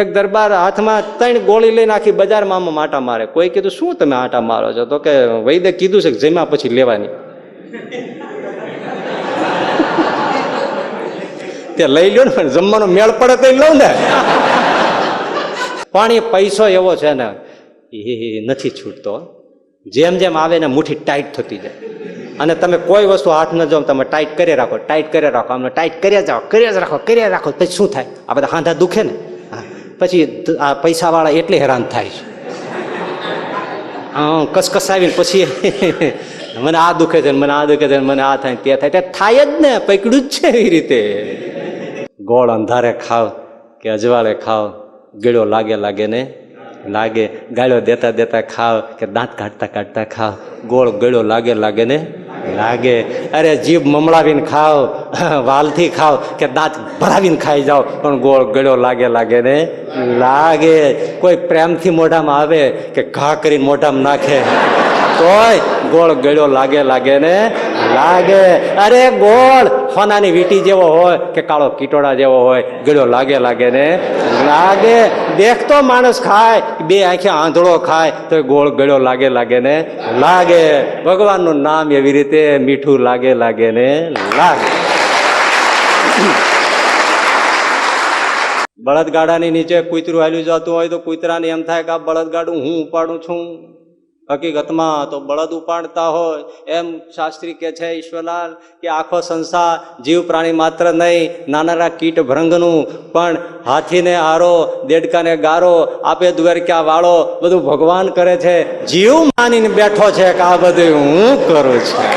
એક દરબાર હાથમાં 3 ગોળી લઈને આખી બજારમાં આમાં આટા મારે. કોઈ કીધું શું તમે આટા મારો છો? તો કે વૈદ્ય કીધું છે કે જમ્યા પછી લેવાની. તે લઈ લ્યો ને, પણ જમવાનો મેળ પડે તો લઉં ને. પણ એ પૈસો એવો છે ને એ નથી છૂટતો. જેમ જેમ આવે ને મુઠ્ઠી ટાઈટ થતી જાય. અને તમે કોઈ વસ્તુ હાથ ન જાઓ, તમે ટાઈટ કરી રાખો, ટાઈટ કરી રાખો, આમને ટાઈટ કર્યા જાઓ, કર્યા રાખો, પછી શું થાય? આ બધા હાંધા દુખે ને. પછી આ પૈસાવાળા એટલે હેરાન થાય છે. કસકસાવીને પછી મને આ દુખે છે, મને આ દુખે છે, મને આ થાય, તે થાય. થાય જ ને, પકડ્યું જ છે એ રીતે. ગોળ અંધારે ખાવ કે અજવાળે ખાવ, ગળ્યો લાગે ને લાગે. ગાળ્યો દેતા દેતા ખાવ કે દાંત કાઢતા કાઢતા ખાવ, ગોળ ગળ્યો લાગે ને લાગે. અરે જીભ મમળાવીને ખાવ, વાલથી ખાવ કે દાંત ભરાવીને ખાઈ જાઓ, પણ ગોળ ગળ્યો લાગે ને લાગે. કોઈ પ્રેમથી મોઢામાં આવે કે ઘા કરીને મોઢામાં નાખે તોય ગોળ ગળ્યો લાગે ને લાગે. અરે ગોળ સોનાની વીટી જેવો હોય કે કાળો કીટોડા જેવો હોય, ગળ્યો લાગે ને લાગે. દેખતો માણસ ખાય, 2 આંખે આંધળો ખાય તો ગોળ ગળ્યો લાગે ને લાગે. ભગવાનનું નામ એવી રીતે મીઠું લાગે ને લાગે. બળદગાડાની નીચે કૂતરું હાલ્યું જતું હોય તો કૂતરાને એમ થાય કે આ બળદગાડું હું ઉપાડું છું. હકીકતમાં તો બળદ ઉપાડતા હોય. એમ શાસ્ત્રી કે છે ઈશ્વરલાલ કે આખો સંસાર જીવ પ્રાણી માત્ર નહીં, નાના કીટ ભૃંગનું પણ હાથીને હારો, દેડકાને ગારો, આપે દ્વારકા વાળો બધું ભગવાન કરે છે. જીવ માનીને બેઠો છે કે આ બધું હું કરું છું.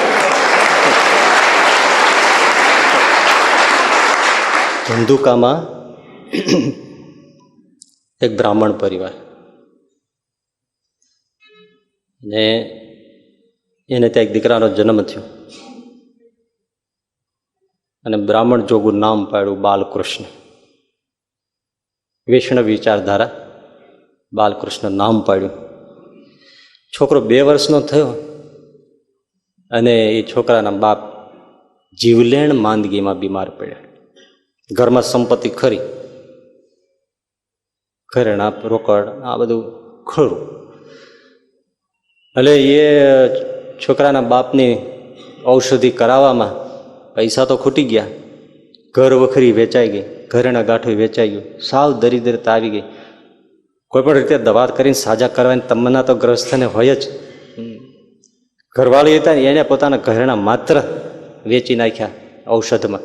ધંધુકામાં એક બ્રાહ્મણ પરિવાર ને એને ત્યાં એક દીકરાનો જન્મ થયો અને બ્રાહ્મણ જોગું નામ પાડ્યું બાલકૃષ્ણ. વૈષ્ણવ વિચારધારા, બાલકૃષ્ણ નામ પાડ્યું. છોકરો 2 વર્ષનો થયો અને એ છોકરાના બાપ જીવલેણ માંદગીમાં બીમાર પડ્યા. ઘરમાં સંપત્તિ ખરી, ઘરેણા રોકડ આ બધું ખરું. એટલે એ છોકરાના બાપની ઔષધિ કરાવવામાં પૈસા તો ખૂટી ગયા, ઘર વખરી વેચાઈ ગઈ, ઘરેણા ગાંઠું વેચાઈ ગયું, સાવ દરિદ્રતા આવી ગઈ. કોઈ પણ રીતે દવા કરીને સાજા કરવાની તમન્ના તો ગ્રસ્તને હોય જ. ઘરવાળી હતા ને એને પોતાના ઘરેણા માત્ર વેચી નાખ્યા ઔષધમાં,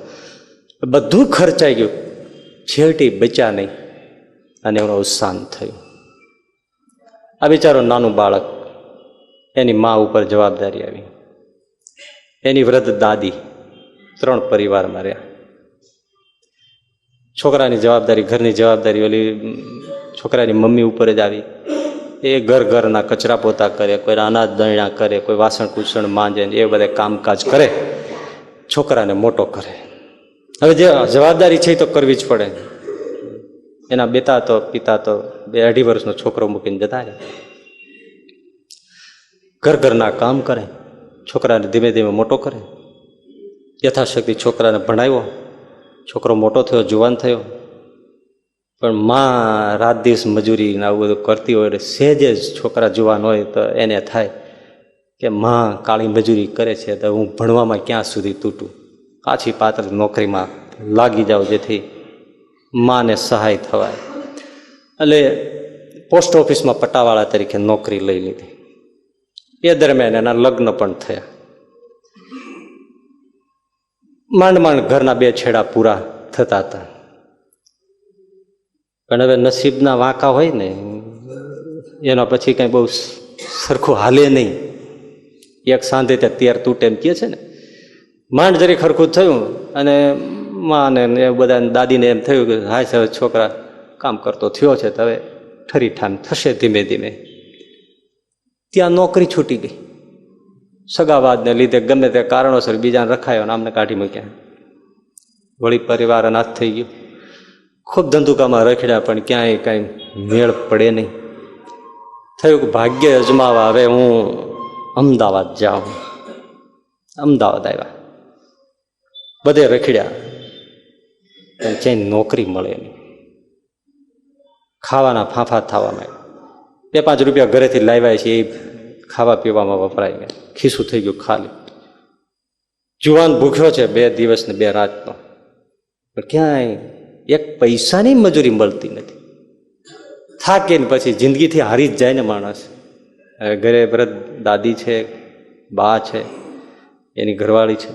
બધું ખર્ચાઈ ગયું, છેવટી બચ્યા નહીં અને એનું અવસાન થયું. આ બિચારો નાનું બાળક, એની મા ઉપર જવાબદારી આવી. એની વૃદ્ધ દાદી, 3 પરિવારમાં રહ્યા. છોકરાની જવાબદારી, ઘરની જવાબદારી ઓલી છોકરાની મમ્મી ઉપર જ આવી. એ ઘરના કચરા પોતા કરે, કોઈ અનાજ દળણા કરે, કોઈ વાસણ કુસણ માંજે, એ બધા કામકાજ કરે, છોકરાને મોટો કરે. હવે જે જવાબદારી છે એ તો કરવી જ પડે. એના પિતા તો 2-2.5 વર્ષનો છોકરો મૂકીને જતા રહ્યા. ઘરના કામ કરે, છોકરાને ધીમે ધીમે મોટો કરે. યથાશક્તિ છોકરાને ભણાવ્યો, છોકરો મોટો થયો, જુવાન થયો. પણ માં રાત દિવસ મજૂરી ને આવું બધું કરતી હોય એટલે સહેજે જ છોકરા જુવાન હોય તો એને થાય કે માં કાળી મજૂરી કરે છે તો હું ભણવામાં ક્યાં સુધી તૂટું, પાછી પાત્ર નોકરીમાં લાગી જાઉં જેથી માને સહાય થવાય. એટલે પોસ્ટ ઓફિસમાં પટાવાળા તરીકે નોકરી લઈ લીધી. એ દરમિયાન એના લગ્ન પણ થયા. માંડ ઘરના 2 છેડા પૂરા થતા હતા. પણ હવે નસીબના વાંકા હોય ને એના પછી કંઈ બહુ સરખું હાલે નહીં. એક સાંધે ત્યાં 13 તૂટે એમ કહે છે ને. માંડ જરી ખરખું થયું અને માને એ બધા દાદીને એમ થયું કે હાય હવે છોકરા કામ કરતો થયો છે તો હવે ઠરીઠામ થશે ધીમે ધીમે. ત્યાં નોકરી છૂટી ગઈ. સગાવાદને લીધે ગમે તે કારણોસર બીજાને રખાયો ને આમને કાઢી મૂક્યા. વળી પરિવાર અનાથ થઈ ગયું. ખૂબ ધંધુકામાં રખડ્યા પણ ક્યાંય કાંઈ મેળ પડે નહીં. થયું કે ભાગ્ય અજમાવા હવે હું અમદાવાદ જાઉં. અમદાવાદ આવ્યા. બધે રખડ્યા પણ ક્યાંય નોકરી મળે નહીં. ખાવાના ફાંફા થવા માંડ્યા. 2-5 રૂપિયા ઘરેથી લાવ્યા છે એ ખાવા પીવામાં વપરાઈ ગયા, ખીસું થઈ ગયું ખાલી. જુવાન ભૂખ્યો છે 2 દિવસ ને 2 રાતનો, પણ ક્યાંય 1 પૈસાની મજૂરી મળતી નથી. થાકીને પછી જિંદગીથી હારી જ જાય ને માણસ. ઘરે વૃદ્ધ દાદી છે, બા છે, એની ઘરવાળી છે.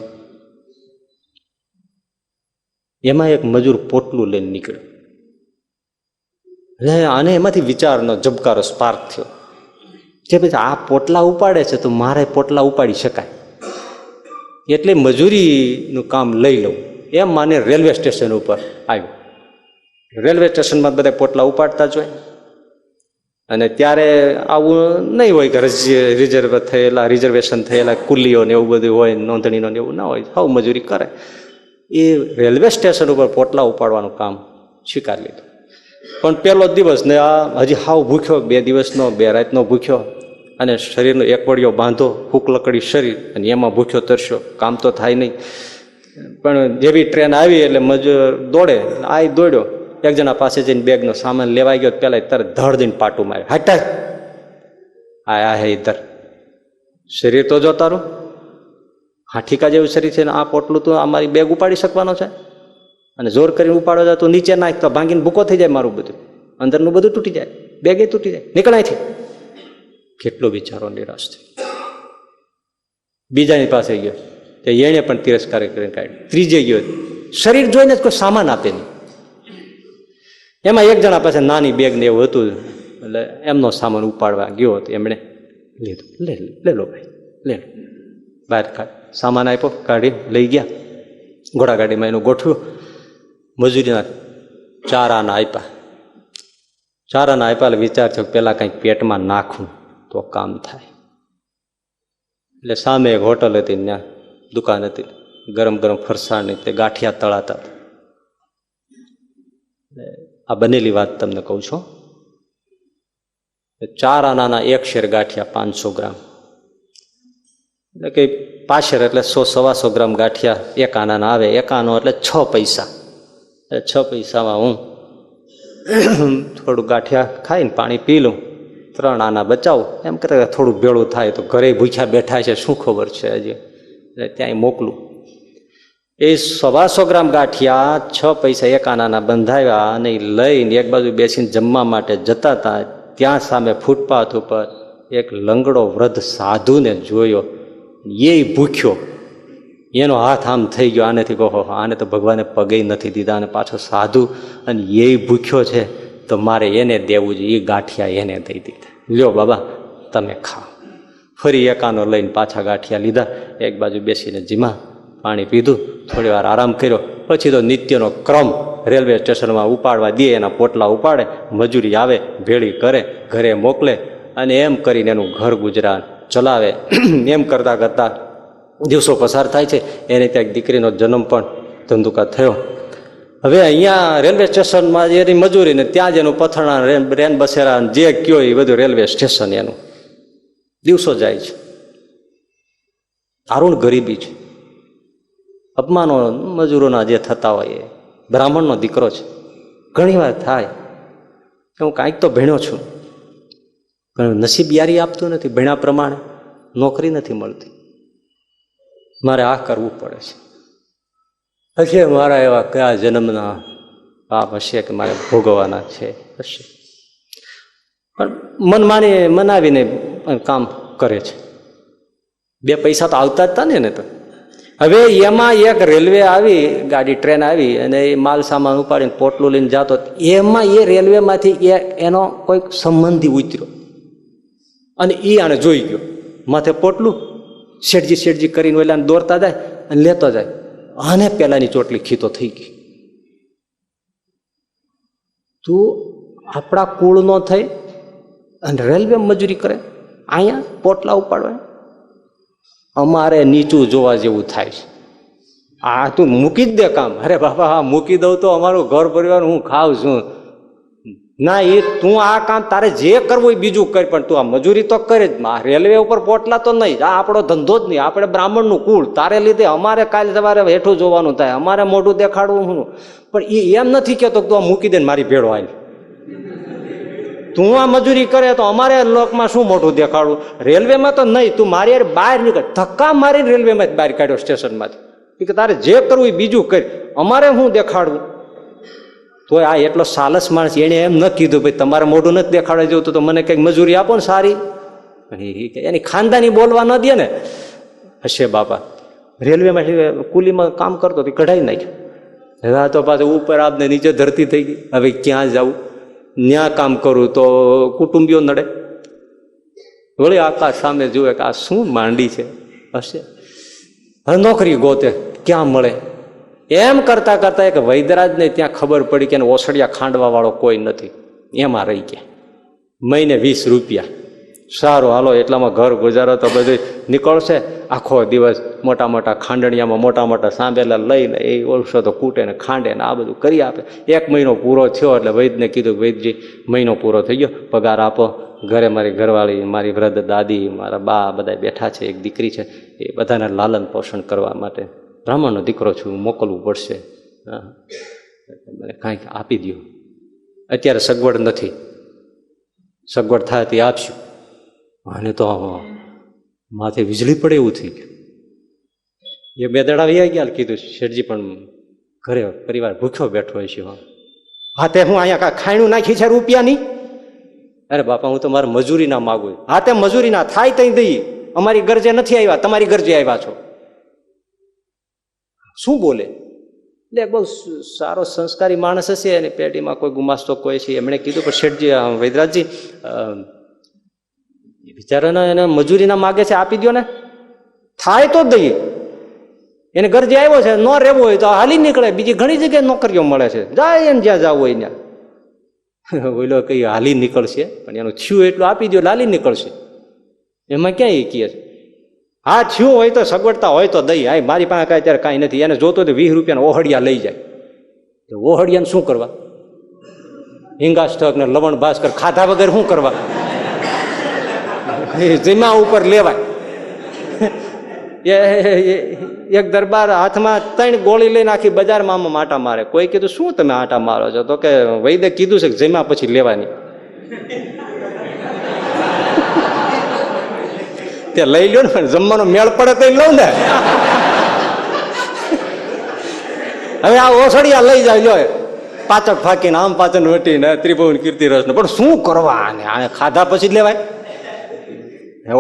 એમાં એક મજૂર પોટલું લઈને નીકળ્યો. આને એમાંથી વિચારનો ઝબકારો સ્પાર્ક થયો કે પછી આ પોટલા ઉપાડે છે તો મારે પોટલા ઉપાડી શકાય, એટલે મજૂરીનું કામ લઈ લઉં એમ માને રેલવે સ્ટેશન ઉપર આવ્યો. રેલવે સ્ટેશનમાં બધા પોટલા ઉપાડતા જ હોય, અને ત્યારે આવું નહીં હોય કે રિઝર્વેશન થયેલા કુલીઓ ને એવું બધું હોય, નોંધણીનો ને એવું ના હોય, હાવ મજૂરી કરે. એ રેલવે સ્ટેશન ઉપર પોટલા ઉપાડવાનું કામ સ્વીકારી લીધું. પણ પહેલો દિવસ ને આ હજી હાવ ભૂખ્યો, 2 દિવસનો 2 રાતનો ભૂખ્યો, અને શરીરનો એક વળિયો બાંધો, ફૂક લકડી શરીર, અને એમાં ભૂખ્યો તરસ્યો, કામ તો થાય નહીં. પણ જેવી ટ્રેન આવી એટલે મજૂર દોડે, આ દોડ્યો, એક જણા પાસે જઈને બેગનો સામાન લેવાઈ ગયો, પેલા તરત ધડ દઈને પાટું માર્યું, હટા આ હે ઇધર, શરીર તો જો તારું હાઠીકા જેવું શરીર છે ને આ પોટલું તો અમારી બેગ ઉપાડી શકવાનો છે, અને જોર કરીને ઉપાડો જાય તો નીચે નાખ તો ભાંગીને ભૂકો થઈ જાય, મારું બધું અંદરનું બધું તૂટી જાય, બેગે તૂટી જાય, નીકળાયથી. કેટલો બિચારો નિરાશ થયો. બીજાની પાસે ગયો, એને પણ તિરસ્કાર કરીને કાઢ્યો. ત્રીજે ગયો, શરીર જોઈને જ કોઈ સામાન આપે નહીં. એમાં એક જણા પાસે નાની બેગ ને એવું હતું, એટલે એમનો સામાન ઉપાડવા ગયો હતો, એમણે લીધું. લે લો ભાઈ, લે લો. બહાર સામાન આપ્યો, કાઢી લઈ ગયા, ઘોડાગાડીમાં એનું ગોઠવ્યું. મજૂરીના ચારાના આપ્યા. એટલે વિચાર થયો પેલા કંઈક પેટમાં નાખું તો કામ થાય. એટલે સામે એક હોટલ હતી, ત્યાં દુકાન હતી, ગરમ ગરમ ફરસાણની, તે ગાંઠિયા તળાતા. આ બનેલી વાત તમને કહું છું. 4 આનાના 1 શેર ગાંઠિયા 500 ગ્રામ, એટલે કે પાછળ એટલે 100-125 ગ્રામ ગાંઠિયા 1 આનાના આવે. 1 આનો એટલે 6 પૈસા. 6 પૈસામાં હું થોડું ગાંઠિયા ખાઈને પાણી પી લઉં, 3 આના બચાવું, એમ કરતા થોડું ભેળું થાય તો ઘરે ભૂખ્યા બેઠા છે શું ખબર છે હજી, એટલે ત્યાં મોકલું. એ 125 ગ્રામ ગાંઠિયા 6 પૈસા 1 આનાના બંધાવ્યા, અને લઈને એક બાજુ બેસીને જમવા માટે જતા હતા. ત્યાં સામે ફૂટપાથ ઉપર એક લંગડો વૃદ્ધ સાધુને જોયો. એ ભૂખ્યો, એનો હાથ આમ થઈ ગયો, આનેથી કહો આને તો ભગવાને પગે નથી દીધા, અને પાછો સાધુ, અને એ ભૂખ્યો છે તો મારે એને દેવું જોઈએ. એ ગાંઠિયા એને દઈ દીધા. લ્યો બાબા તમે ખાઓ. ફરી 1 આનો લઈને પાછા ગાંઠિયા લીધા, એક બાજુ બેસીને જીમા, પાણી પીધું, થોડી વાર આરામ કર્યો. પછી તો નિત્યનો ક્રમ, રેલવે સ્ટેશનમાં ઉપાડવા દે, એના પોટલા ઉપાડે, મજૂરી આવે, ભેળી કરે, ઘરે મોકલે, અને એમ કરીને એનું ઘર ગુજરાન ચલાવે. એમ કરતાં કરતાં દિવસો પસાર થાય છે. એને ત્યાં દીકરીનો જન્મ પણ ધંધુકા થયો. હવે અહીંયા રેલવે સ્ટેશનમાં એની મજૂરી ને ત્યાં જ એનું પથરણા રેન બસેરા જે કયો એ બધું રેલવે સ્ટેશન એનું. દિવસો જાય છે. દારૂણ ગરીબી છે, અપમાનો મજૂરોના જે થતા હોય. એ બ્રાહ્મણનો દીકરો છે. ઘણી વાર થાય કે હું કાંઈક તો ભણ્યો છું, પણ નસીબ યારી આપતું નથી, ભણ્યા પ્રમાણે નોકરી નથી મળતી, મારે આ કરવું પડે છે. હશે મારા એવા કયા જન્મના પાપ હશે કે મારે ભોગવવાના છે, હશે. પણ મનાવીને કામ કરે છે. 2 પૈસા તો આવતા જ હતા ને તો. હવે એમાં એક રેલવે આવી ગાડી, ટ્રેન આવી, અને એ માલ સામાન ઉપાડીને પોટલું લઈને જતો. એમાં એ રેલવેમાંથી એનો કોઈક સંબંધી ઉતર્યો, અને એ આને જોઈ ગયો. માથે પોટલું શેઠજી કરીને ઓલાને દોરતા જાય અને લેતો જાય. આને પેલાની ચોટલી ખીતો થઈ ગઈ. તું આપણા કુળનો થઈ અને રેલવે મજૂરી કરે, અહીંયા પોટલા ઉપાડવા. અમારે નીચું જોવા જેવું થાય છે. આ તું મૂકી જ દે કામ. અરે બાબા હા મૂકી દઉં તો અમારું ઘર પરિવાર હું ખાઉં છું. ના, એ તું આ કામ તારે જે કરવું એ બીજું કર, પણ તું આ મજૂરી તો કરે જ. રેલવે ઉપર પોટલા તો નહીં, આ આપણો ધંધો જ નહીં, આપણે બ્રાહ્મણનું કુળ. તારે લીધે અમારે કાલે સવારે હેઠું જોવાનું થાય, અમારે મોઢું દેખાડવું હું. પણ એ એમ નથી કહેતો કે તું આ મૂકી દે ને મારી ભેળો આવી. તું આ મજૂરી કરે તો અમારે લોકમાં શું મોટું દેખાડવું, રેલવેમાં તો નહીં, તું મારી યાર બહાર નીકળ. ધક્કા મારીને રેલવેમાં બહાર કાઢ્યો સ્ટેશનમાંથી કે તારે જે કરવું એ બીજું કરી, અમારે શું દેખાડવું. તો આ એટલો સાલસ માણસ, એને એમ ન કીધું ભાઈ તમારે મોઢું નથી દેખાડવા જેવું તો મને કંઈક મજૂરી આપો ને સારી. એની ખાનદાની બોલવા ન દે ને. હશે બાપા રેલવેમાં કુલીમાં કામ કરતો તો કઢાઈ નાખ્યો. હવે તો પાછું ઉપર આપને નીચે ધરતી થઈ ગઈ. હવે ક્યાં જવું, ન્યા કામ કરું તો કુટુંબીઓ નડે. વળી આકાશ સામે જુએ કે આ શું માંડી છે. હશે હવે નોકરી ગોતે ક્યાં મળે. એમ કરતા કરતા એક વૈદરાજને ત્યાં ખબર પડી કે ઓસડિયા ખાંડવા વાળો કોઈ નથી. એમાં રહી ગયા. મહિને 20 રૂપિયા. સારું હાલો એટલામાં ઘર ગુજારો તો બધું નીકળશે. આખો દિવસ મોટા મોટા ખાંડણિયામાં મોટા મોટા સાંભેલા લઈને એ ઓળશો તો કૂટે ને ખાંડે ને આ બધું કરી આપે. 1 મહિનો પૂરો થયો એટલે વૈદને કીધું વૈદજી મહિનો પૂરો થઈ ગયો, પગાર આપો. ઘરે મારી ઘરવાળી, મારી વૃદ્ધ દાદી, મારા બા બધા બેઠા છે, એક દીકરી છે, એ બધાને લાલન પોષણ કરવા માટે બ્રાહ્મણનો દીકરો છું, મોકલવું પડશે. હા મને કાંઈક આપી દો. અત્યારે સગવડ નથી, સગવડ થાય તે આપશું. અને તો માથે વીજળી પડે એવું થઈ ગયું. એ 2 દાડા વહી ગયા. કીધું શેઠજી પણ ઘરે પરિવાર ભૂખ્યો બેઠો હોય છે. હા તે હું અહીંયા ખાયણું નાખી છે રૂપિયાની. અરે બાપા હું તો મારે મજૂરી ના માગું. હા તે મજૂરી ના થાય તઈ દઈએ, અમારી ગરજે નથી આવ્યા, તમારી ગરજે આવ્યા છો. શું બોલે? એટલે બહુ સારો સંસ્કારી માણસ હશે, અને પેટીમાં કોઈ ગુમાસ્તો કોઈ છે. એમણે કીધું પણ શેઠજી વૈદરાજજી બિચારાને એને મજૂરી ના માગે છે, આપી દો ને. થાય તો દઈએ, એને ગરજે આવ્યો છે, ન રહેવું હોય તો હાલી નીકળે. બીજી ઘણી જગ્યાએ નોકરીઓ મળે છે, જાય એમ જ્યાં જવું હોય ત્યાં. ઓલો કઈ હાલી નીકળશે, પણ એનું થયું એટલું આપી દો, હાલી નીકળશે. એમાં ક્યાં એ કહે છે. હા થયું હોય તો સગવડતા હોય તો દઈ. હા મારી પાસે કાંઈ અત્યારે કાંઈ નથી. એને જોતો તો 20 રૂપિયાના ઓહડિયા લઈ જાય. ઓહડિયાને શું કરવા? હિંગાસ્ટક ને લવણ ભાસ્કર ખાધા વગર શું કરવા? જીમા ઉપર લેવાય. એક દરબાર હાથમાં 3 ગોળી લઈને આખી બજારમાં આટા મારે. કોઈ કીધું શું તમે આટા મારો છો? તો કે વૈદ્ય કીધું છે કે જીમા પછી લેવાની. તે લઈ લ્યો ને, પણ જમવાનો મેળ પડે તો લઉં ને. હવે આ ઓસડિયા લઈ જાય, લ્યો પાચક ફાકીને આમ પાચન વટીને ત્રિભુવન કીર્તિ રસ. પણ શું કરવા? આને ખાધા પછી જ લેવાય.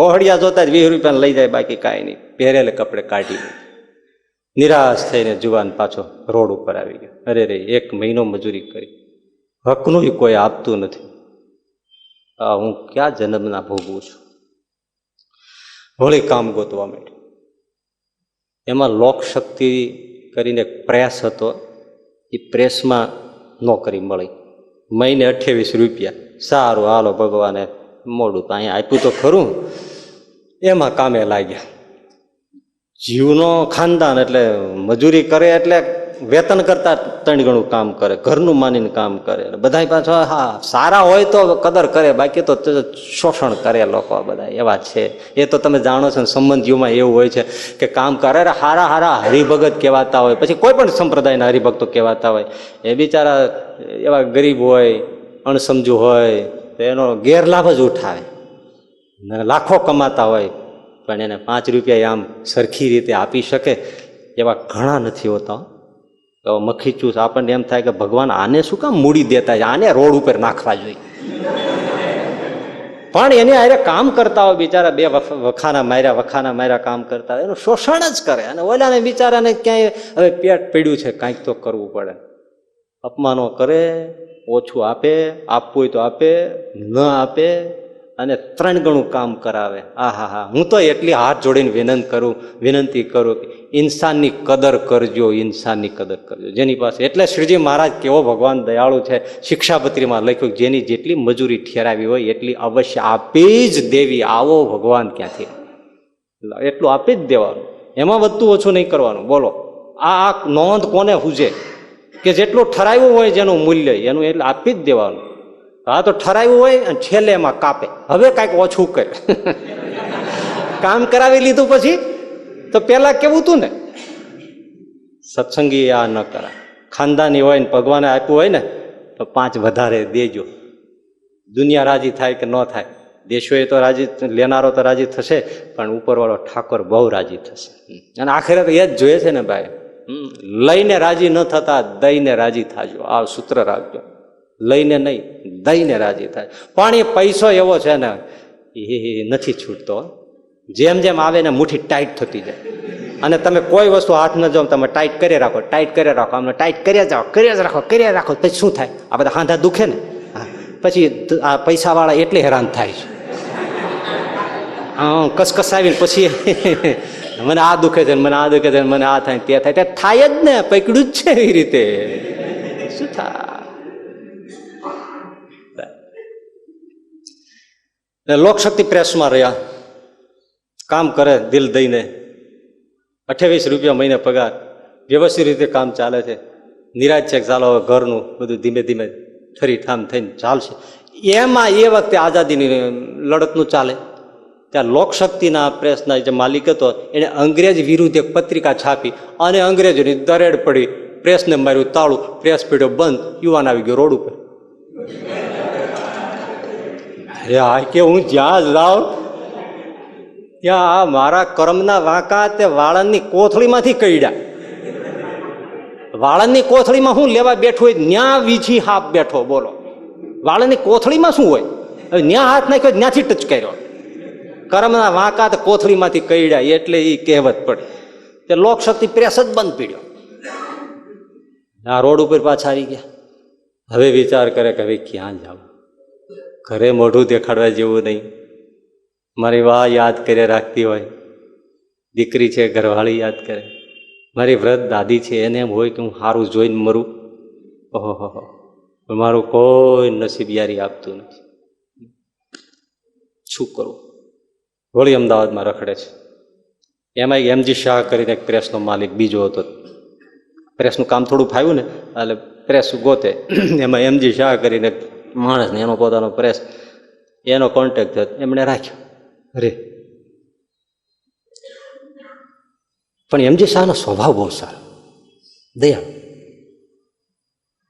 ઓહડિયા જોતા જ 20 રૂપિયા લઈ જાય, બાકી કાંઈ નહીં. પહેરેલે કપડે કાઢી. નિરાશ થઈને જુવાન પાછો રોડ ઉપર આવી ગયો. અરે રે 1 મહિનો મજૂરી કરી, હકનું કોઈ આપતું નથી. હું ક્યાં જન્મના ભોગવું છું. વળી કામ ગોતવા માંડ્યું. એમાં લોકશક્તિ કરીને પ્રેસ હતો, એ પ્રેસમાં નોકરી મળી. મહિને 28 રૂપિયા. સારું હાલો ભગવાને મોડું તો અહીંયા આપ્યું તો ખરું. એમાં કામે લાગ્યા. જીવનો ખાનદાન એટલે મજૂરી કરે એટલે વેતન કરતા 3 ગણું કામ કરે, ઘરનું માનીને કામ કરે. બધા પાછો હા સારા હોય તો કદર કરે, બાકી તો શોષણ કરે લોકો બધા એવા છે. એ તો તમે જાણો છો ને, સંબંધીઓમાં એવું હોય છે કે કામ કરે હારા હારા હરિભગત કહેવાતા હોય, પછી કોઈ પણ સંપ્રદાયના હરિભક્તો કહેવાતા હોય. એ બિચારા એવા ગરીબ હોય, અણસમજુ હોય તો એનો ગેરલાભ જ ઉઠાવે. લાખો કમાતા હોય પણ એને 5 રૂપિયા આમ સરખી રીતે આપી શકે એવા ઘણા નથી હોતા. તો મખી ચૂસ આપણને એમ થાય કે ભગવાન આને શું કામ મૂડી દેતા છે, આને રોડ ઉપર નાખવા જોઈએ. પણ એને આરે કામ કરતા હોય બિચારા, 2 વખાના માર્યા કામ કરતા હોય, એનું શોષણ જ કરે. અને ઓલાને બિચારાને ક્યાંય હવે પેટ પડ્યું છે, કાંઈક તો કરવું પડે. અપમાનો કરે, ઓછું આપે, આપવું હોય તો આપે, ન આપે, અને 3 ગણું કામ કરાવે. હા હું તો એટલી હાથ જોડીને વિનંતી કરું કે ઇન્સાનની કદર કરજો, ઇન્સાનની કદર કરજો જેની પાસે. એટલે શ્રીજી મહારાજ કેવો ભગવાન દયાળુ છે, શિક્ષાપત્રીમાં લખ્યું જેની જેટલી મજૂરી ઠેરાવી હોય એટલી અવશ્ય આપી જ દેવી. આવો ભગવાન ક્યાંથી? એટલું આપી જ દેવાનું, એમાં વધતું ઓછું નહીં કરવાનું. બોલો આ નોંધ કોને હુજે કે જેટલું ઠરાવ્યું હોય જેનું મૂલ્ય એનું એટલે આપી જ દેવાનું. હા તો ઠરાવ્યું હોય અને છેલ્લે એમાં કાપે, હવે કાંઈક ઓછું કરે. કામ કરાવી લીધું પછી તો પેલા કેવું હતું ને, સત્સંગી આ ન કરાય. ખાનદાની હોય ને ભગવાને આપ્યું હોય ને તો 5 વધારે દેજો. દુનિયા રાજી થાય કે ન થાય, દેશોએ તો રાજી, લેનારો તો રાજી થશે, પણ ઉપરવાળો ઠાકોર બહુ રાજી થશે. અને આખરે તો એ જ જોઈએ છે ને ભાઈ, લઈને રાજી ન થતા દઈને રાજી થાજો. આ સૂત્ર રાખજો, લઈને નહીં, દઈને રાજી થાય. પણ એ પૈસો એવો છે ને, એ નથી છૂટતો. જેમ જેમ આવે ને મુઠ્ઠી ટાઈટ થતી જાય. અને તમે કોઈ વસ્તુ હાથ ન જાઓ, તમે ટાઈટ કરી રાખો, ટાઈટ કરી રાખો, અમને ટાઈટ કર્યા જાઓ, કર્યા જ રાખો, કર્યા રાખો, પછી શું થાય? આ બધા હાંધા દુખે ને. પછી આ પૈસાવાળા એટલે હેરાન થાય છે. હા, કસકસાવીને પછી મને આ દુખે છે, મને આ દુખે છે, મને આ થાય, તે થાય, થાય જ ને, પકડ્યું જ છે એ રીતે. શું થાય? લોકશક્તિ પ્રેસમાં રહ્યા, કામ કરે દિલ દઈને, 28 રૂપિયા મહિને પગાર, વ્યવસ્થિત રીતે કામ ચાલે છે. નિરાશ છે કે ચાલો હવે ઘરનું બધું ધીમે ધીમે ફરી ઠામ થઈને ચાલશે. એમાં એ વખતે આઝાદીની લડતનું ચાલે. ત્યાં લોકશક્તિના પ્રેસના જે માલિક હતો એને અંગ્રેજ વિરુદ્ધ એક પત્રિકા છાપી અને અંગ્રેજોની દરેડ પડી, પ્રેસને માર્યું તાળું, પ્રેસ પીડ્યો બંધ, યુવાન આવી ગયો રોડ ઉપર. અરે આ કે હું જ્યાં જાઉં ત્યાં આ મારા કર્મના વાંકા તે વાળંદની કોથળીમાંથી કઈડ્યા. વાળંદની કોથળીમાં શું લેવા બેઠો હોય, ન્યા વીછી હાફ બેઠો. બોલો, વાળંદની કોથળીમાં શું હોય? હવે ન્યા હાથ નાખ્યો, ત્યાંથી ટચ કર્યો. કર્મના વાંકા તે કોથળીમાંથી કઈડ્યા, એટલે એ કહેવત પડે. તે લોકશક્તિ પ્રેસ જ બંધ પીડ્યો. આ રોડ ઉપર પાછા આવી ગયા. હવે વિચાર કરે કે હવે ક્યાં જાવ, ઘરે મોઢું દેખાડવા જેવું નહીં. મારી વાહ યાદ કરે રાખતી હોય, દીકરી છે ઘરવાળી યાદ કરે, મારી વૃદ્ધ દાદી છે એને એમ હોય કે હું સારું જોઈને મરું. ઓહો, મારું કોઈ નસીબ યારી આપતું નથી. શું કરું? વળી અમદાવાદમાં રખડે છે. એમાં એમજી શાહ કરીને એક પ્રેસનો માલિક બીજો હતો. પ્રેસનું કામ થોડું ફાવ્યું ને એટલે પ્રેસ ગોતે. એમાં એમજી શાહ કરીને માણસ ને એનો પોતાનો પ્રેસ, એનો કોન્ટેક્ટ થયો, એમણે રાખ્યો. અરે પણ એમજી શાહનો સ્વભાવ બહુ સારો, દયાળુ.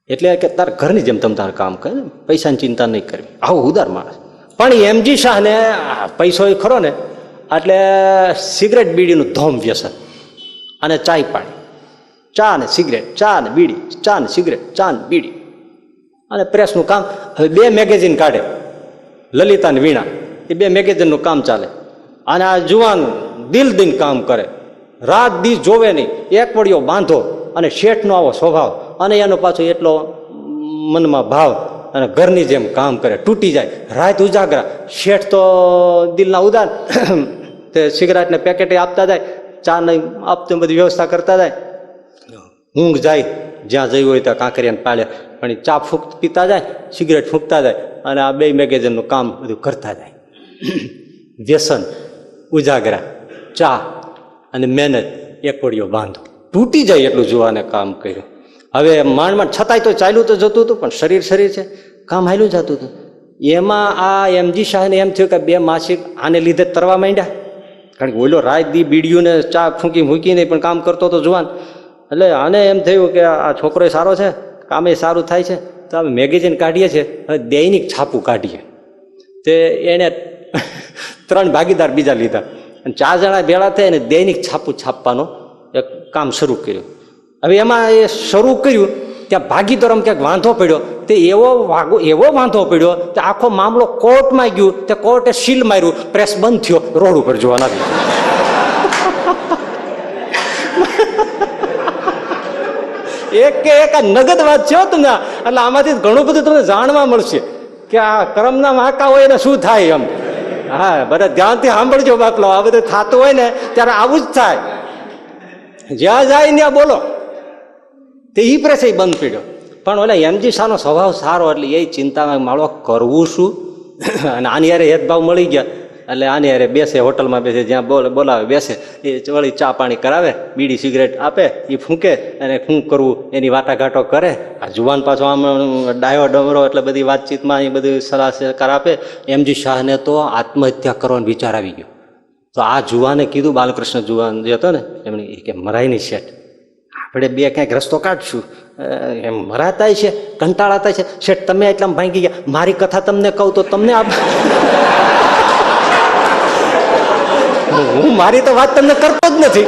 એટલે કે તાર ઘરની જેમ તમે તાર કામ કરે, પૈસાની ચિંતા નહીં કરવી, આવું ઉદાર માણસ. પણ એમજી શાહને પૈસો એ ખરો ને એટલે સિગરેટ બીડીનું ધોમ વ્યસન અને ચાય પાણી, ચા ને સિગરેટ, ચા ને બીડી, ચા ને સિગરેટ, ચા ને બીડી. અને પ્રેસનું કામ. હવે 2 મેગેઝિન કાઢે, લલિતા ને વીણા, એ 2 મેગેઝિનનું કામ ચાલે. અને આ જુવાન દિલ દિન કામ કરે, રાત દી જોવે નહીં, એક વળિયો બાંધો. અને શેઠનો આવો સ્વભાવ, અને એનો પાછો એટલો મનમાં ભાવ, અને ઘરની જેમ કામ કરે, તૂટી જાય, રાત ઉજાગરા. શેઠ તો દિલના ઉદાર, તે સિગરેટને પેકેટ આપતા જાય, ચા નહીં આપતું, બધી વ્યવસ્થા કરતા જાય. ઊંઘ જાય, જ્યાં જઈ હોય ત્યાં કાંકરિયાને પાડે, પણ એ ચા પીતા જાય, સિગરેટ ફૂંકતા જાય, અને આ 2 મેગેઝિનનું કામ બધું કરતા જાય. વ્યસન, ઉજાગરા, ચા અને મહેનત, એક વળિયો બાંધો. તૂટી જાય એટલું જોવાને કામ કર્યું. હવે માંડ છતાંય તો ચાલ્યું તો જતું હતું, પણ શરીર છે, કામ હાલ્યું જતું હતું. એમાં આ એમજી શાહને એમ થયું કે 2 માસિક આને લીધે તરવા માંડ્યા. કારણ કે ઓલો રાત દી બીડીઓને ચા મૂકીને પણ કામ કરતો હતો જુવાન. એટલે આને એમ થયું કે આ છોકરો સારો છે, કામે સારું થાય છે, તો અમે મેગેઝિન કાઢીએ છીએ, હવે દૈનિક છાપું કાઢીએ. તે એને 3 ભાગીદાર બીજા લીધા, અને 4 જણા ભેળા થઈ અને દૈનિક છાપું છાપવાનો એક કામ શરૂ કર્યું. હવે એમાં એ શરૂ કર્યું ત્યાં ભાગીદારોમાં ક્યાંક વાંધો પડ્યો, તે એવો વાંધો પડ્યો કે આખો મામલો કોર્ટમાં ગયો. તે કોર્ટે સીલ માર્યું, પ્રેસ બંધ થયો, રોડ ઉપર જોવા લાગ્યું. એક નગદ વાત છે તમને. એટલે આમાંથી ઘણું બધું તમને જાણવા મળશે કે આ કર્મના વાંકા હોય ને શું થાય એમ. હા, બધા ધ્યાનથી સાંભળજો બાપલો. આ બધું થતું હોય ને ત્યારે આવું જ થાય. જ્યાં જાય ત્યાં બોલો. તે ઈ પ્રેસ બંધ પીડ્યો. પણ ઓલા એમજી શાહનો સ્વભાવ સારો, એટલે એ ચિંતામાં માળો કરવું શું. અને આની યારે હેદભાવ મળી ગયા, એટલે આની યારે બેસે, હોટલમાં બેસે, જ્યાં બોલાવે બેસે. એ વળી ચા પાણી કરાવે, બીડી સિગરેટ આપે, એ ફૂંકે, અને શું કરવું એની વાટાઘાટો કરે. આ જુવાન પાછો આમ ડાયો ડમરો, એટલે બધી વાતચીતમાં એ બધી સલાહ સહકાર આપે. એમજી શાહને તો આત્મહત્યા કરવાનો વિચાર આવી ગયો. તો આ જુવાને કીધું, બાલકૃષ્ણ જુવાન જે હતો ને, એમણે કે મરાય નહીં શેઠ, આપણે 2 ક્યાંક રસ્તો કાઢશું, એમ મરાતા છે, કંટાળાતા છે. શેઠ તમે એટલામાં ભાંગી ગયા, મારી કથા તમને કહું તો તમને હું મારી તો વાત તમને કરતો જ નથી.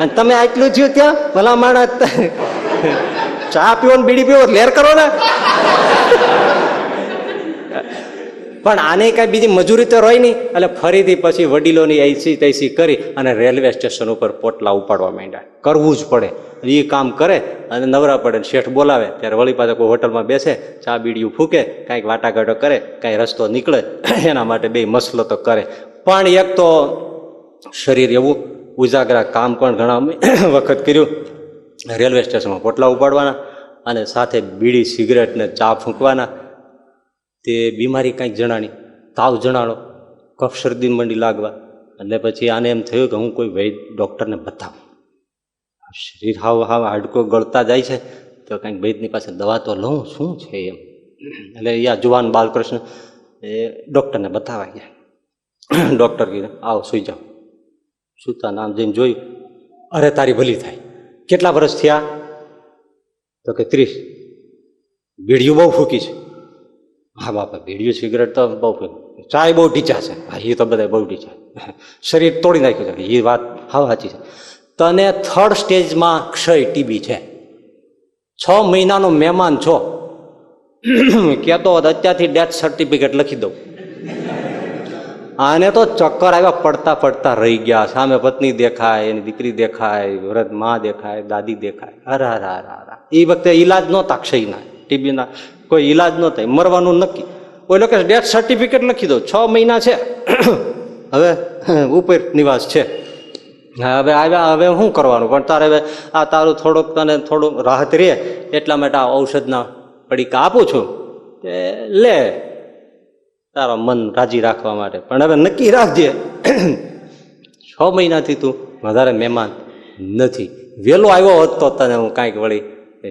અને તમે આટલું થયું ત્યાં ભલા માણસ ચા પીવો ને બીડી પીવો લેર કરો ને. પણ આને કઈ બીજી મજૂરી તો રહી નહીં. એટલે ફરીથી પછી વડીલોની એસી તૈસી કરી અને રેલવે સ્ટેશન ઉપર પોટલા ઉપાડવા માંડ્યા. કરવું જ પડે, એ કામ કરે અને નવરા પડે. શેઠ બોલાવે ત્યારે વળી પાછા કોઈ હોટલમાં બેસે, ચા બીડીયું ફૂકે, કાંઈક વાટાઘાટો કરે, કાંઈ રસ્તો નીકળે એના માટે બે મસલો તો કરે. પણ એક તો શરીર એવું ઉજાગરા કામ પણ ઘણા વખત કર્યું. રેલવે સ્ટેશનમાં પોટલા ઉપાડવાના અને સાથે બીડી સિગરેટ ને ચા ફૂંકવાના. તે બીમારી કાંઈક જણાણી, તાવ જણાણો, કફ શરદી મંડી લાગવા. એટલે પછી આને એમ થયું કે હું કોઈ વૈદ ડૉક્ટરને બતાવું. શરીર હાવ હાડકો ગળતા જાય છે તો કાંઈક વૈદની પાસે દવા તો લઉં, શું છે એમ. એટલે યા જુવાન બાલકૃષ્ણ એ ડૉક્ટરને બતાવવા ગયા. ડૉક્ટર કીધું આવો સુઈ જાઓ. સુતા નામ જઈને જોયું, અરે તારી ભલી થાય, કેટલા વર્ષ થયા? તો કે 30. બીડીયું બહુ ફૂકી છે. હા બાપા, બીડીયું સિગરેટ તો બહુ ફૂકી, ચાય બહુ ઢીચા છે. હા એ તો બધા બહુ ઢીચા, શરીર તોડી નાખ્યું છે. એ વાત હાવ સાચી છે. તને 3rd સ્ટેજમાં ક્ષય ટીબી છે, 6 મહિનાનો મહેમાન છો. કહેતો અત્યારથી ડેથ સર્ટિફિકેટ લખી દઉં. આને તો ચક્કર આવ્યા, પડતા પડતા રહી ગયા. સામે પત્ની દેખાય, એની દીકરી દેખાય, વૃદ્ધ માં દેખાય, દાદી દેખાય. અરા એ વખતે ઈલાજ નહોતા ક્ષયના ટીબીના, કોઈ ઈલાજ ન થાય, મરવાનું નક્કી. કોઈ લોકો ડેથ સર્ટિફિકેટ લખી દો, 6 મહિના છે હવે ઉપર નિવાસ છે. હવે આવ્યા, હવે શું કરવાનું? પણ તારે હવે આ તારું થોડુંક તને થોડું રાહત રહે એટલા માટે આ ઔષધના પડીકા આપું છું, લે તારા મન રાજી રાખવા માટે. પણ હવે નક્કી રાખજે 6 મહિનાથી તું વધારે મહેમાન નથી. વહેલો આવ્યો હોત તો તને હું કાંઈક વળી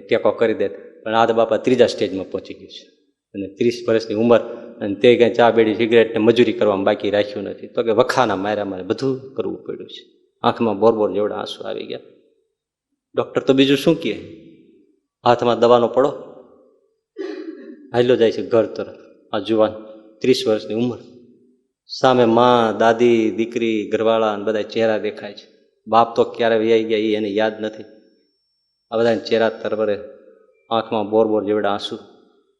ટેકો કરી દેત. પણ આ તો બાપા 3જા સ્ટેજમાં પહોંચી ગયું છે અને 30 વર્ષની ઉંમર, અને તે કંઈ ચા બેડી સિગરેટ ને મજૂરી કરવામાં બાકી રાખ્યું નથી. તો કે વખાના માર્યામાં બધું કરવું પડ્યું છે. આંખમાં બોર જેવડા આંસુ આવી ગયા. ડૉક્ટર તો બીજું શું કહે, હાથમાં દવાનો પડો હાલ્યો જાય છે ઘર તરફ. આ જુવાન 30 વર્ષની ઉંમર, સામે માં, દાદી, દીકરી, ઘરવાળા બધા ચહેરા દેખાય છે. બાપ તો ક્યારે વ્યાઈ ગયા એ એને યાદ નથી. આ બધા ચહેરા તરવરે, આંખમાં બોર જેવડા આંસુ,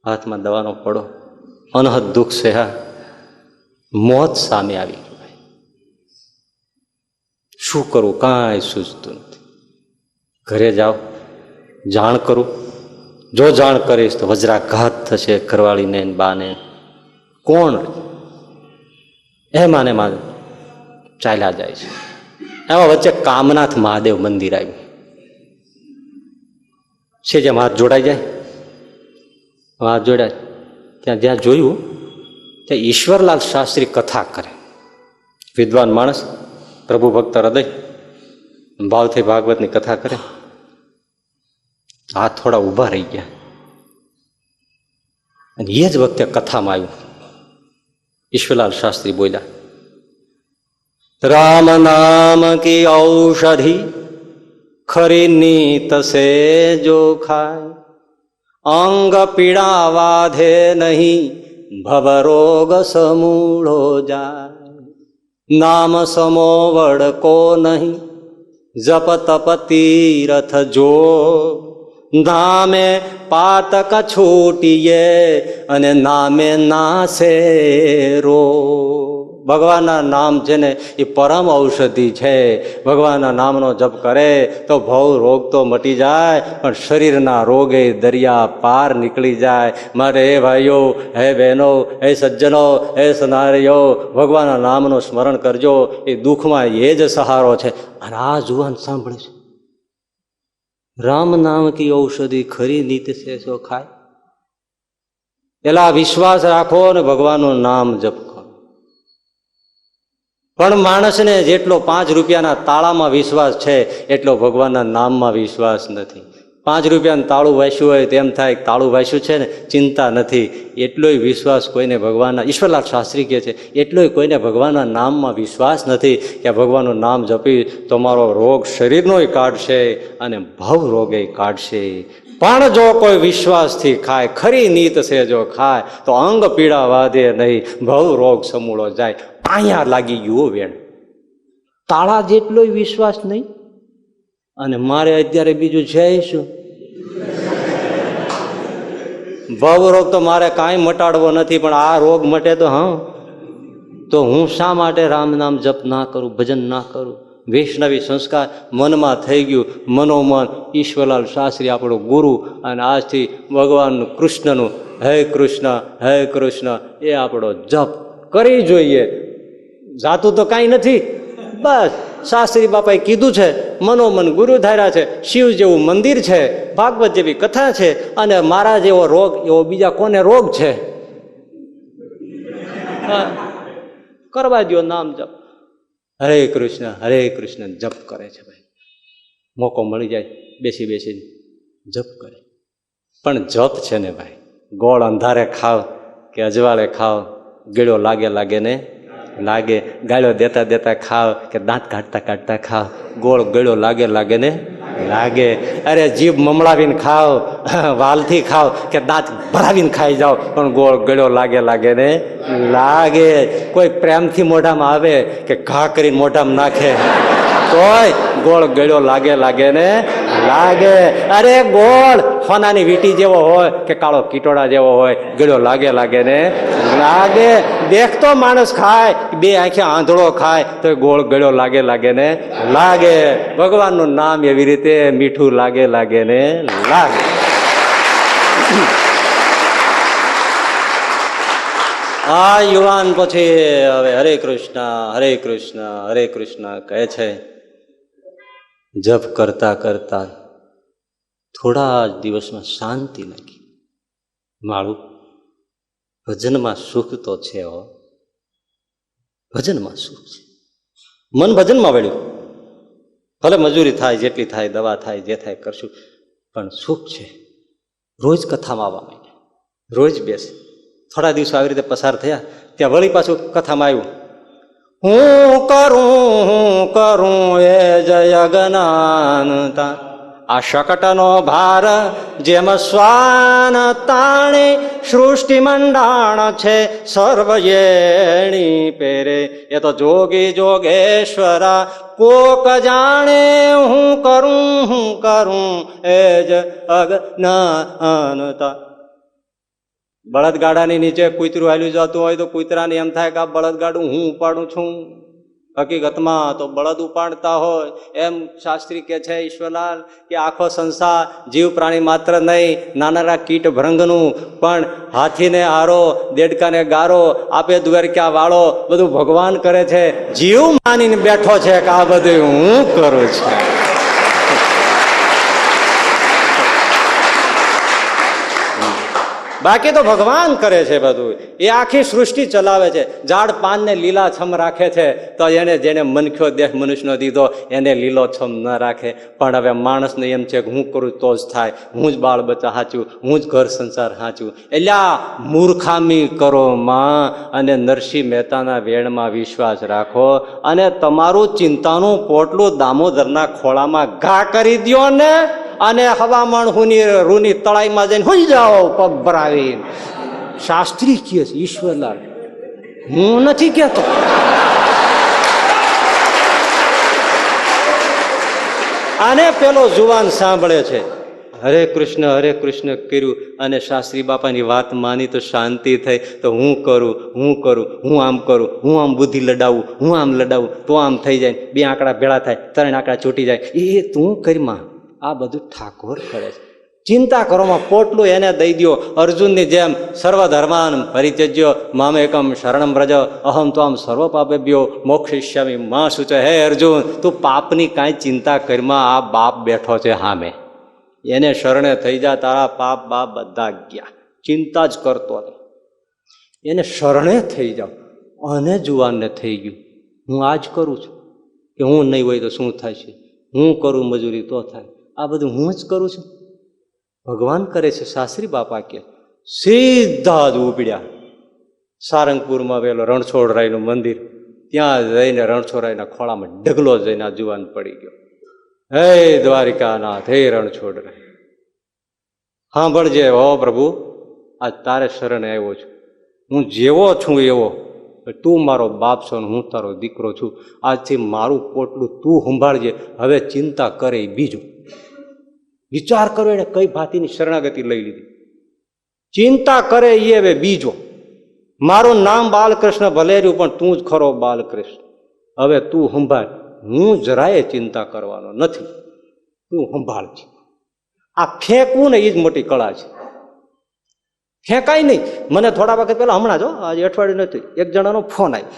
હાથમાં દવાનો પડો, અનહદ દુઃખ છે. હા, મોત સામે આવી ગયું. શું કરવું કાંઈ સૂઝતું નથી. ઘરે જાઓ, જાણ કરું, જો જાણ કરીશ તો વજ્રાઘાત થશે ઘરવાળીને બાને. કોણ એમાં ચાલ્યા જાય છે. એમાં વચ્ચે કામનાથ મહાદેવ મંદિર આવ્યું છે. જેમ હાથ જોડાઈ જાય, હાથ જોડાય ત્યાં જ્યાં જોયું ત્યાં ઈશ્વરલાલ શાસ્ત્રી કથા કરે. વિદ્વાન માણસ, પ્રભુ ભક્ત હૃદય, ભાવથી ભાગવતની કથા કરે. હાથ થોડા ઊભા રહી ગયા અને એ જ વખતે કથામાં આવ્યું. ઈશ્વરલાલ શાસ્ત્રી બોલ્યા, રામ નામ કી ઔષધિ ખરી નીત સે જો ખાય, અંગ પીડા વાધે નહીં, ભવરોગ સમૂળો જાય. નામ સમો વડકો નહીં, જપ તપ તીરથ જો, નામે પાતક છૂટીએ અને નામે નાસે રો. ભગવાનના નામ છે ને એ પરમ ઔષધિ છે. ભગવાનના નામનો જપ કરે તો ભવ રોગ તો મટી જાય, પણ શરીરના રોગે દરિયા પાર નીકળી જાય. માટે હે ભાઈઓ, હે બહેનો, હે સજ્જનો, હે સનારીઓ, ભગવાનના નામનું સ્મરણ કરજો. એ દુઃખમાં એ જ સહારો છે. અને આ જુવાન સાંભળે છે, રામ નામ કી ઔષધિ ખરી નીત સે સો ખાય. પેલા વિશ્વાસ રાખો ને ભગવાનનું નામ જપ. પણ માણસને જેટલો 5 રૂપિયાના તાળામાં વિશ્વાસ છે એટલો ભગવાનના નામમાં વિશ્વાસ નથી. 5 રૂપિયાનું તાળું વાંચ્યું હોય તેમ થાય તાળું વાંચ્યું છે ને, ચિંતા નથી. એટલોય વિશ્વાસ કોઈને ભગવાનના, ઈશ્વરલાલ શાસ્ત્રી કહે છે, એટલોય કોઈને ભગવાનના નામમાં વિશ્વાસ નથી કે ભગવાનનું નામ જપી તમારો રોગ શરીરનોય કાઢશે અને ભવ રોગે કાઢશે. પણ જો કોઈ વિશ્વાસથી ખાય, ખરી નીત છે જો ખાય, તો અંગ પીડા વાધે નહીં, ભવ રોગ સમૂળો જાય. અહીંયા લાગી ગયું વેણ. તાળા જેટલોય વિશ્વાસ નહીં, અને મારે અત્યારે બીજું છે શું? ભવ રોગ તો મારે કાંઈ મટાડવો નથી, પણ આ રોગ મટે તો હા, તો હું શા માટે રામ નામ જપ ના કરું, ભજન ના કરું? વૈષ્ણવી સંસ્કાર મનમાં થઈ ગયું, મનોમન ઈશ્વરલાલ શાસ્ત્રી આપણો ગુરુ, અને આજથી ભગવાનનું કૃષ્ણનું હે કૃષ્ણ એ આપણો જપ કરી જોઈએ. જાતું તો કાંઈ નથી, બસ શાસ્ત્રી બાપાએ કીધું છે, મનોમન ગુરુ ધાર્યા છે, શિવ જેવું મંદિર છે, ભાગવત જેવી કથા છે, અને મારા જેવો રોગ એવો બીજા કોને રોગ છે? કરવા દો નામ જપ. હરે કૃષ્ણ જપ કરે છે ભાઈ. મોકો મળી જાય બેસી જપ કરે. પણ જપ છે ને ભાઈ, ગોળ અંધારે ખાવ કે અજવાળે ખાવ, ગળ્યો લાગે ને લાગે, ગાળ્યો દેતા ખાવ કે દાંત કાઢતા ખાવ, ગોળ ગળ્યો લાગે ને લાગે. અરે જીભ મમડાવીને ખાવ, વાલથી ખાવ કે દાંત ભરાવીને ખાઈ જાઓ, પણ ગોળ ગળ્યો લાગે ને લાગે. કોઈ પ્રેમથી મોઢામાં આવે કે ઘા કરીને મોઢામાં નાખે, તોય ગોળ ગળ્યો લાગે ને લાગે. અરે ગોળ સોનાની વીટી જેવો હોય કે કાળો કીટોડા જેવો હોય, ગળ્યો લાગે ને લાગે. દેખતો માણસ ખાય, બે આંખે આંધળો ખાય, તો ગોળ ગળ્યો લાગે ને લાગે. ભગવાનનું નામ એવી રીતે મીઠું લાગે ને લાગે. આ યુવાન પછી હવે હરે કૃષ્ણ કહે છે. જપ કરતા થોડા જ દિવસમાં શાંતિ લાગી. મારું ભજનમાં સુખ તો છે હો, ભજનમાં સુખ છે. મન ભજનમાં વળ્યું. ભલે મજૂરી થાય, જેટલી થાય, દવા થાય, જે થાય કરશું, પણ સુખ છે. રોજ કથામાં આવવા માંડ્યા, રોજ બેસે. થોડા દિવસો આવી રીતે પસાર થયા, ત્યાં વળી પાછું કથામાં આવ્યું. હું કરું એ જય જ્ઞાનતા, આ શકટનો ભાર જેમ શ્વાન તાણે, સૃષ્ટિ મંડાણ છે સર્વ એણી પેરે. એ તો જોગી જોગેશ્વરા કોક જાણે, હું કરું એ જ અજ્ઞાનતા. બળદગાડાની નીચે કૂતરું હાલ્યું જતું હોય તો કૂતરાને એમ થાય કે આ બળદગાડું હું ઉપાડું છું. હકીકતમાં તો બળદ ઉપાડતા હોય. એમ શાસ્ત્રી કે છે ઈશ્વરલાલ કે આખો સંસાર જીવ પ્રાણી માત્ર નહીં, નાના કીટ ભૃંગનું પણ હાથીને હારો, દેડકાને ગારો, આપે દ્વારકા વાળો, બધું ભગવાન કરે છે. જીવ માનીને બેઠો છે કે આ બધું હું કરું છું. બાકી તો ભગવાન કરે છે બધું. એ આખી સૃષ્ટિ ચલાવે છે. ઝાડ પાનને લીલાછમ રાખે છે, તો એને જેને મનખ્યો દેહ મનુષ્યનો દીધો એને લીલોછમ ન રાખે. પણ હવે માણસને એમ છે કે હું કરું તો જ થાય, હું જ બાળ બચ્ચા હાચું, હું જ ઘર સંસાર હાચું. એટલે આ મૂર્ખામી કરો માં, અને નરસિંહ મહેતાના વેણમાં વિશ્વાસ રાખો, અને તમારું ચિંતાનું પોટલું દામોદરના ખોળામાં ઘા કરી દ્યો ને, અને હવામાન રૂની તળાઈમાં જઈને હોઈ જાઓ પગ ભરાવી. શાસ્ત્રી કહે છે ઈશ્વરલાલ, હું નથી કહેતો. આને પેલો જુવાન સાંભળે છે. હરે કૃષ્ણ કર્યું, અને શાસ્ત્રી બાપાની વાત માની તો શાંતિ થઈ. તો હું કરું, હું આમ કરું, હું આમ બુદ્ધિ લડાવું, હું આમ લડાવું, તો આમ થઈ જાય. 2 આંકડા ભેળા થાય, 3 આંકડા છૂટી જાય. એ તું કરીમાં. આ બધું ઠાકોર કરે છે. ચિંતા કરોમાં પોટલું એને દઈ દો. અર્જુનની જેમ સર્વધર્માન પરિત્યજ્ય મામેકમ શરણમ વ્રજ અહમ ત્વામ સર્વ પાપેભ્યો મોક્ષયિષ્યામિ મા શુચ. હે અર્જુન, તું પાપની કાંઈ ચિંતા કરીમાં. આ બાપ બેઠો છે સામે, એને શરણે થઈ જા, તારા પાપ બાપ બધા ગયા. ચિંતા જ કરતો નહીં, એને શરણે થઈ જાઓ. અને જુવાનને થઈ ગયું, હું આ જ કરું છું કે હું નહીં હોય તો શું થાય છે, હું કરું મજૂરી તો થાય, આ બધું હું જ કરું છું. ભગવાન કરે છે શાસ્ત્રી બાપા કે સીધા જ ઉપડ્યા સારંગપુરમાં આવેલો રણછોડરાયનું મંદિર, ત્યાં જઈને રણછોડરાયના ખોળામાં ઢગલો જઈને આ જુવાન પડી ગયો. હે દ્વારિકાનાથ, હે રણછોડરાય, સાંભળજે હો પ્રભુ, આજ તારે શરણે આવ્યો છું. હું જેવો છું એવો, તું મારો બાપ છો ને હું તારો દીકરો છું. આજથી મારું પોટલું તું સંભાળજે. હવે ચિંતા કરે બીજું. વિચાર કરો, એને કઈ ભાતીની શરણાગતિ લઈ લીધી. ચિંતા કરે એ હવે બીજો. મારું નામ બાલકૃષ્ણ ભલે રહ્યું, પણ તું જ ખરો બાલકૃષ્ણ. હવે તું સંભાળ, હું જરાય ચિંતા કરવાનો નથી, તું સંભાળજે. આ ફેંકવું ને એ જ મોટી કળા છે. ફેંકાય નહીં. મને થોડા વખત પહેલા, હમણાં જો આજે અઠવાડિયું નથી, એક જણાનો ફોન આવ્યો.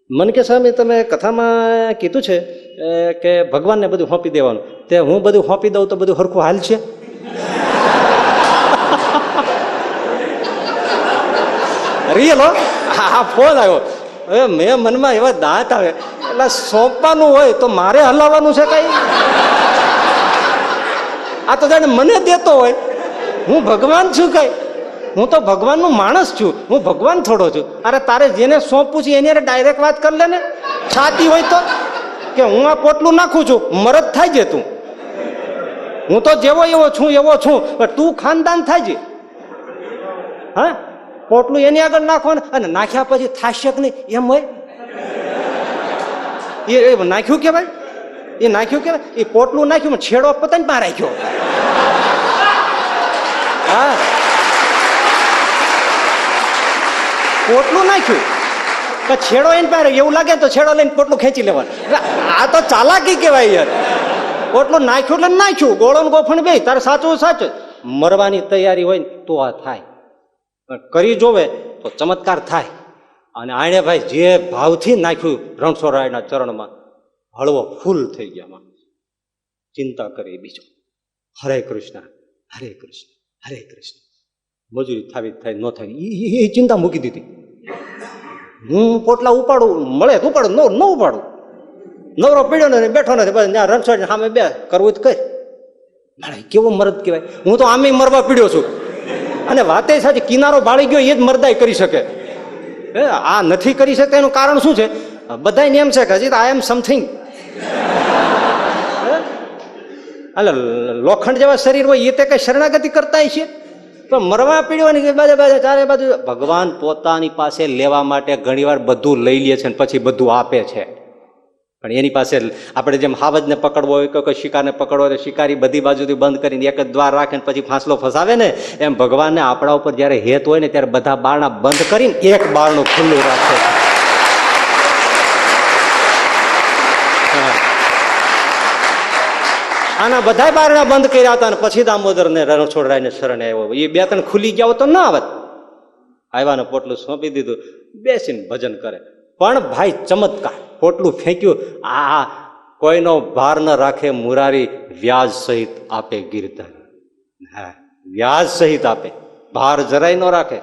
મને કે સ્વામી તમે કથામાં કીધું છે કે ભગવાનને બધું સોંપી દેવાનું, તે હું બધું સોંપી દઉં તો બધું હરખું હાલ છે? રિયલ હો, હા ફોન આવ્યો. હવે મેં મનમાં એવા દાંત આવે, એટલે સોંપવાનું હોય તો મારે હલાવવાનું છે કઈ? આ તો જાણે મને દેતો હોય. હું ભગવાન છું કઈ? હું તો ભગવાનનું માણસ છું, હું ભગવાન થોડો છું. અરે તારે જેને સોંપવું છે એની ડાયરેક્ટ વાત કરી લે ને. છાતી હોય તો કે હું આ પોટલું નાખું છું, મરદ થાય છે તું. હું તો જેવો એવો છું પણ તું ખાનદાન થાય છે. હા, પોટલું એની આગળ નાખવાનું, અને નાખ્યા પછી થાશે કે નહીં એમ હોય? એ નાખ્યું કેવાય? એ નાખ્યું કેવાય? એ પોટલું નાખ્યું, છેડો પતંગમાં રાખ્યો. હા, પોટલું નાખ્યું તો છેડો એને પાસે એવું લાગે તો છેડો લઈને પોટલું ખેંચી લેવાનું. આ તો ચાલાકી કહેવાય યાર. પોટલું નાખ્યું એટલે નાખ્યું, ગોળો ને ગોફણ બે, તારે સાચું સાચું. મરવાની તૈયારી હોય ને તો આ થાય, કરી જોવે તો ચમત્કાર થાય. અને આણે ભાઈ જે ભાવથી નાખ્યું રણછોડરાયના ચરણમાં, હળવો ફૂલ થઈ ગયા. ચિંતા કરી બીજો, હરે કૃષ્ણ હરે કૃષ્ણ હરે કૃષ્ણ. મજૂરી થાવી થાય ન થાય એ ચિંતા મૂકી દીધી. હું પોટલા ઉપાડું, મળે તો ઉપાડું, ન ઉપાડું. નવરો પીડ્યો નથી, બેઠો નથી, બસ ત્યાં રણછોડ સામે બે કરવું જ કઈ. કેવો મરદ કહેવાય. હું તો આમે મરવા પીડ્યો છું. અને વાતે સાચી, કિનારો બાળી ગયો એ જ મરદાઈ કરી શકે. આ નથી કરી શકતા એનું કારણ શું છે? બધાને એમ છે કે હજી આઈ એમ સમથિંગ. એટલે લોખંડ જેવા શરીર હોય એ તે કઈ શરણાગતિ કરતા છે? પણ મરવા પીડવાની બાજુ ચારે બાજુ. ભગવાન પોતાની પાસે લેવા માટે ઘણીવાર બધું લઈ લે છે ને પછી બધું આપે છે. પણ એની પાસે આપણે જેમ હાવજને પકડવો હોય કે કોઈ શિકારને પકડવો હોય તો શિકારી બધી બાજુથી બંધ કરીને એક જ દ્વાર રાખે ને પછી ફાંસલો ફસાવે ને, એમ ભગવાનને આપણા ઉપર જયારે હેત હોય ને ત્યારે બધા બારણા બંધ કરીને એક બારણું ખુલ્લું રાખે છે. આના બધા બારણા બંધ કર્યા હતા અને પછી દામોદર ને રણછોડરાયને શરણે આવ્યો. એ બે ત્રણ ખુલી ગયા તો ના આવત. આવ્યાને પોટલું સોંપી દીધું, બેસીને ભજન કરે. પણ ભાઈ ચમત્કાર, પોટલું ફેંક્યું, આ કોઈનો ભાર ન રાખે મુરારી, વ્યાજ સહિત આપે ગિરધર. હા, વ્યાજ સહિત આપે, ભાર જરાય ન રાખે.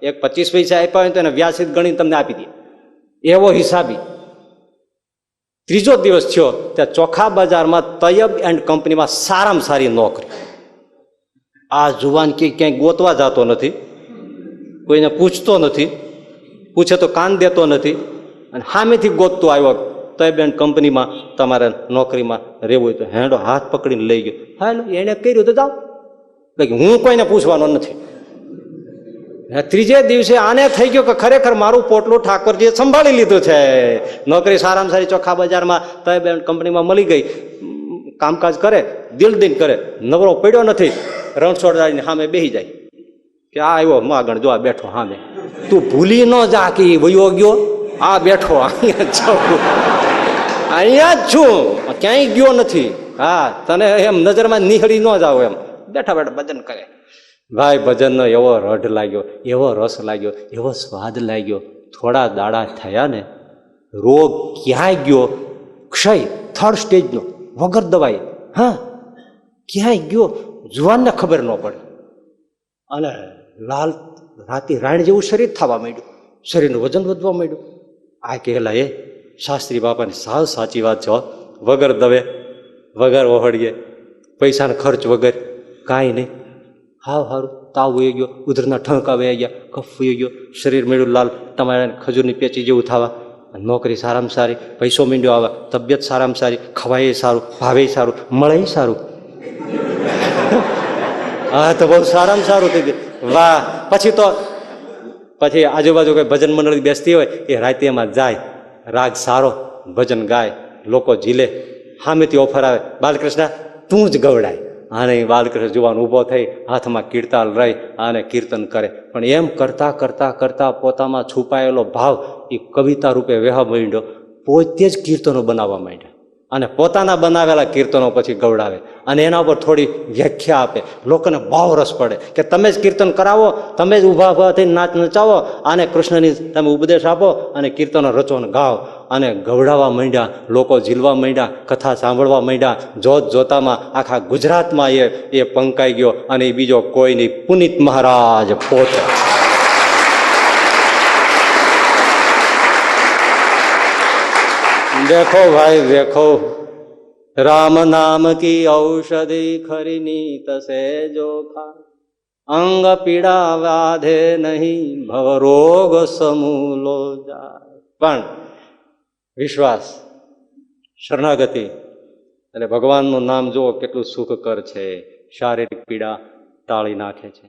એક 25 પૈસા આપ્યા હોય તો એને વ્યાજ સહિત ગણીને તમને આપી દે, એવો હિસાબી. ત્રીજો દિવસ થયો ત્યાં ચોખા બજારમાં તૈયબ એન્ડ કંપનીમાં સારામાં સારી નોકરી. આ જુવાન ક્યાંય ગોતવા જતો નથી, કોઈને પૂછતો નથી, પૂછે તો કાન દેતો નથી, અને સામેથી ગોતતો આવ્યો. તૈયબ એન્ડ કંપનીમાં તમારે નોકરીમાં રહેવું હોય તો હેન્ડો હાથ પકડીને લઈ ગયો. હા, એને કર્યું તો જાઓ, હું કોઈને પૂછવાનો નથી. ત્રીજે દિવસે આને થઈ ગયો કે ખરેખર મારું પોટલું ઠાકોરજીએ સંભાળી લીધું છે. નોકરી સારામાં સારી ચોખા બજારમાં તૈયબ એન્ડ કંપનીમાં મળી ગઈ. કામકાજ કરે, દિલ દિન કરે, નવરો પડ્યો નથી. રણછોડરાયની સામે બેસી જાય કે આ આવ્યો માગણ, જો આ બેઠો સામે. તું ભૂલી ન જા કે વયો ગયો, આ બેઠો અહીંયા જ છું, ક્યાંય ગયો નથી. હા, તને એમ નજરમાં નિહળી ન જાવ એમ. બેઠા બેઠા ભજન કરે. ભાઈ ભજનનો એવો રઢ લાગ્યો, એવો રસ લાગ્યો, એવો સ્વાદ લાગ્યો. થોડા દાડા થયા ને રોગ ક્યાંય ગયો, ક્ષય 3rd સ્ટેજનો, વગર દવાઈ. હા, ક્યાંય ગયો, જુવાનને ખબર ન પડે. અને લાલ રાતે રાણ જેવું શરીર થવા માંડ્યું, શરીરનું વજન વધવા માંડ્યું. આ કહેલા એ શાસ્ત્રી બાપાની સાવ સાચી વાત છે. વગર દવે, વગર ઓહળીએ, પૈસાનો ખર્ચ વગર, કાંઈ નહીં. હાવ સારું, તાવ વહી ગયો, ઉધરના ઠણકા વહી ગયા, કફ વહી ગયો, શરીર મેળું લાલ, તમારે ખજૂરની પેચી જેવું થવા, નોકરી સારામાં સારી, પૈસો મીંડ્યો આવે, તબિયત સારામાં સારી, ખવાય સારું, ભાવે સારું, મળે સારું. હા તો બહુ સારામાં સારું થઈ ગયું. વાહ. પછી આજુબાજુ કોઈ ભજન મંડળી બેસતી હોય એ રાતે એમાં જાય, રાગ સારો, ભજન ગાય, લોકો ઝીલે, સામેથી ઓફર આવે, બાલકૃષ્ણ તું જ ગવડાય. અને બાલકૃષ્ણ જુવાન ઊભો થઈ, હાથમાં કીર્તાલ રહી અને કીર્તન કરે. પણ એમ કરતા કરતા કરતા પોતામાં છુપાયેલો ભાવ એ કવિતા રૂપે વહેવા માંડ્યો, પોતે જ કીર્તનો બનાવવા માંડ્યા અને પોતાના બનાવેલા કીર્તનો પછી ગવડાવે અને એના ઉપર થોડી વ્યાખ્યા આપે. લોકોને બહુ રસ પડે કે તમે જ કીર્તન કરાવો, તમે જ ઊભા ઊભા થઈને નાચ નચાવો અને કૃષ્ણની તમે ઉપદેશ આપો અને કીર્તનો રચો ને ગાઓ. અને ગવડાવવા માંડ્યા, લોકો ઝીલવા માંડ્યા, કથા સાંભળવા માંડ્યા. જોત જોતામાં આખા ગુજરાતમાં એ પંકાઈ ગયો અને એ બીજો કોઈ નહીં, પુનિત મહારાજ પોતે. देखो भाई देखो, राम नाम की औषधि खरी नीत से जो खा, अंग पीड़ा व्याधे नहीं भव रोग समूलो જાય. પણ વિશ્વાસ, શરણાગતિ અને ભગવાનનું નામ જુઓ કેટલું સુખકર છે, શારીરિક પીડા ટાળી નાખે છે.